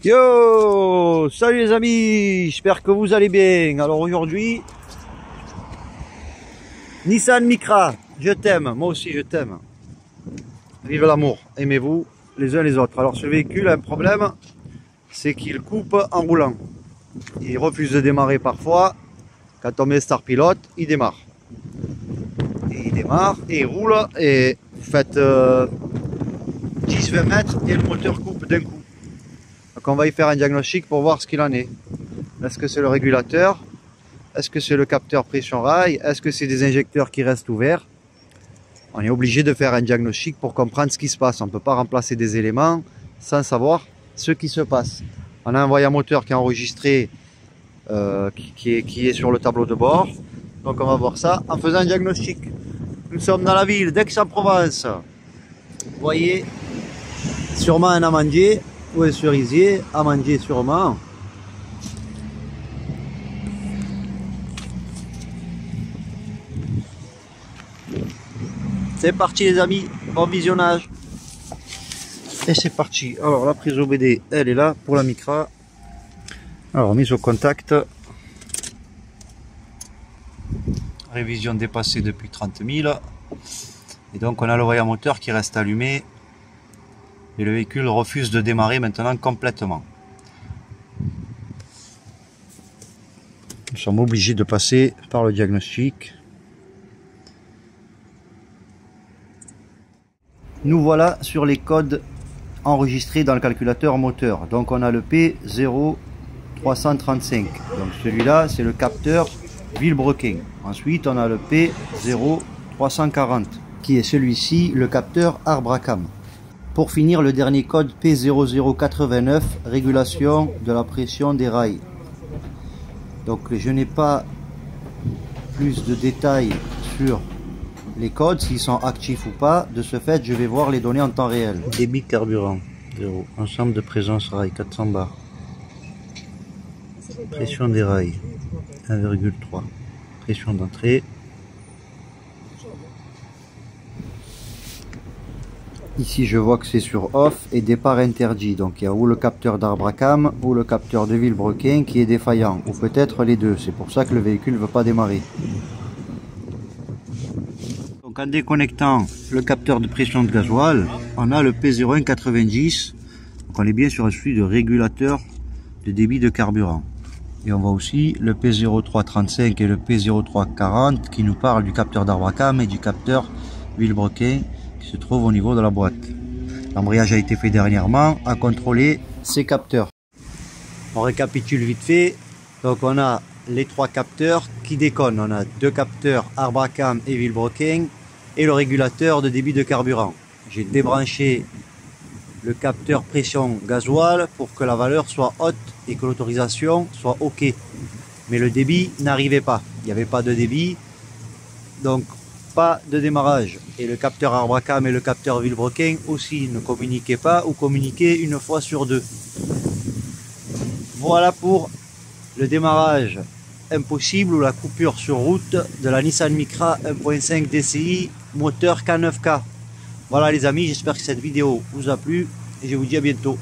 Yo, salut les amis, j'espère que vous allez bien. Alors aujourd'hui, Nissan Micra, je t'aime, moi aussi je t'aime. Vive l'amour, aimez-vous les uns les autres. Alors ce véhicule a un problème, c'est qu'il coupe en roulant. Il refuse de démarrer parfois. Quand on met Start Pilote, il démarre. Et il démarre et il roule et vous faites 10-20 mètres et le moteur coupe d'un coup. Donc on va y faire un diagnostic pour voir ce qu'il en est. Est-ce que c'est le régulateur? Est-ce que c'est le capteur pression rail? Est-ce que c'est des injecteurs qui restent ouverts? On est obligé de faire un diagnostic pour comprendre ce qui se passe. On ne peut pas remplacer des éléments sans savoir ce qui se passe. On a un voyant moteur qui est enregistré, qui est sur le tableau de bord. Donc on va voir ça en faisant un diagnostic. Nous sommes dans la ville d'Aix-en-Provence. Vous voyez sûrement un amandier ou un cerisier, amandier sûrement. C'est parti les amis, bon visionnage. Et c'est parti. Alors la prise OBD, elle est là pour la Micra. Alors mise au contact. Révision dépassée depuis 30 000. Et donc on a le voyant moteur qui reste allumé. Et le véhicule refuse de démarrer maintenant complètement. Nous sommes obligés de passer par le diagnostic. Nous voilà sur les codes enregistrés dans le calculateur moteur. Donc on a le P0335. Donc celui-là c'est le capteur Vilebrequin. Ensuite on a le P0340 qui est celui-ci, le capteur Arbracam. Pour finir, le dernier code P0089, régulation de la pression des rails. Donc je n'ai pas plus de détails sur les codes, s'ils sont actifs ou pas. De ce fait, je vais voir les données en temps réel. Débit carburant, 0. Ensemble de présence rail, 400 bars. Pression des rails, 1,3. Pression d'entrée. Ici, je vois que c'est sur off et départ interdit. Donc, il y a ou le capteur d'Arbracam ou le capteur de Vilebrequin qui est défaillant, ou peut-être les deux. C'est pour ça que le véhicule ne veut pas démarrer. Donc, en déconnectant le capteur de pression de gasoil, on a le P0190. Donc, on est bien sur un suivi de régulateur de débit de carburant. Et on voit aussi le P0335 et le P0340 qui nous parlent du capteur d'Arbracam et du capteur Vilebrequin qui se trouve au niveau de la boîte. L'embrayage a été fait dernièrement à contrôler ces capteurs. On récapitule vite fait. Donc on a les trois capteurs qui déconnent. On a deux capteurs Arbracam et Vilebrequin et le régulateur de débit de carburant. J'ai débranché le capteur pression gasoil pour que la valeur soit haute et que l'autorisation soit OK. Mais le débit n'arrivait pas. Il n'y avait pas de débit. Donc pas de démarrage. Et le capteur Arbracam et le capteur Vilebrequin aussi ne communiquaient pas ou communiquaient une fois sur deux. Voilà pour le démarrage impossible ou la coupure sur route de la Nissan Micra 1.5 DCI moteur K9K. Voilà les amis, j'espère que cette vidéo vous a plu et je vous dis à bientôt.